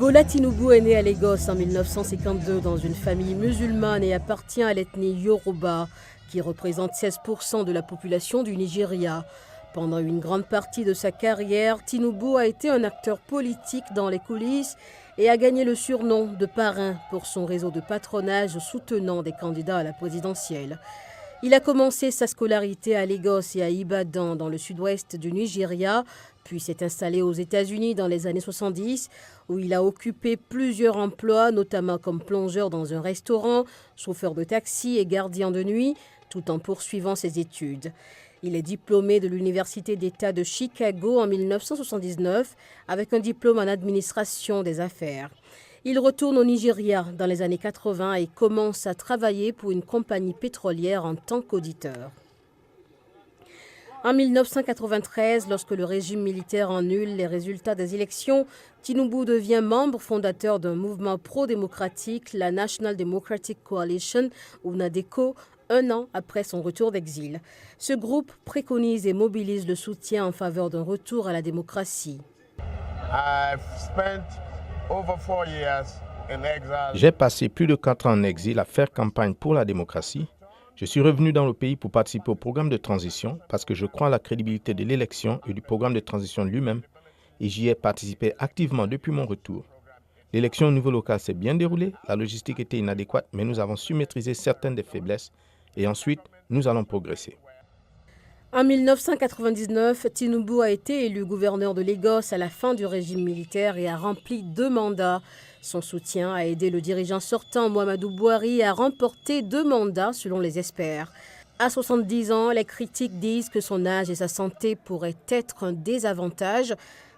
Bola Tinubu est né à Lagos en 1952 dans une famille musulmane et appartient à l'ethnie Yoruba, qui représente 16% de la population du Nigeria. Pendant une grande partie de sa carrière, Tinubu a été un acteur politique dans les coulisses et a gagné le surnom de parrain pour son réseau de patronage soutenant des candidats à la présidentielle. Il a commencé sa scolarité à Lagos et à Ibadan dans le sud-ouest du Nigeria, puis s'est installé aux États-Unis dans les années 70, où il a occupé plusieurs emplois, notamment comme plongeur dans un restaurant, chauffeur de taxi et gardien de nuit, tout en poursuivant ses études. Il est diplômé de l'Université d'État de Chicago en 1979 avec un diplôme en administration des affaires. Il retourne au Nigeria dans les années 80 et commence à travailler pour une compagnie pétrolière en tant qu'auditeur. En 1993, lorsque le régime militaire annule les résultats des élections, Tinubu devient membre fondateur d'un mouvement pro-démocratique, la National Democratic Coalition, ou NADECO, un an après son retour d'exil. Ce groupe préconise et mobilise le soutien en faveur d'un retour à la démocratie. J'ai passé plus de 4 ans en exil à faire campagne pour la démocratie. Je suis revenu dans le pays pour participer au programme de transition parce que je crois à la crédibilité de l'élection et du programme de transition lui-même et j'y ai participé activement depuis mon retour. L'élection au niveau local s'est bien déroulée, la logistique était inadéquate, mais nous avons su maîtriser certaines des faiblesses et ensuite nous allons progresser. En 1999, Tinubu a été élu gouverneur de Lagos à la fin du régime militaire et a rempli 2 mandats. Son soutien a aidé le dirigeant sortant Muhammadu Buhari à remporter 2 mandats selon les experts. À 70 ans, les critiques disent que son âge et sa santé pourraient être un désavantage.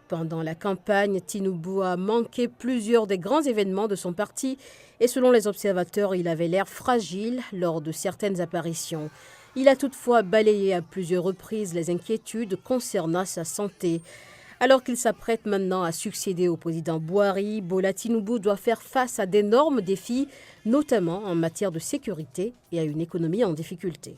Pendant la campagne, Tinubu a manqué plusieurs des grands événements de son parti et selon les observateurs, il avait l'air fragile lors de certaines apparitions. Il a toutefois balayé à plusieurs reprises les inquiétudes concernant sa santé. Alors qu'il s'apprête maintenant à succéder au président Buhari, Bola Tinubu doit faire face à d'énormes défis, notamment en matière de sécurité et à une économie en difficulté.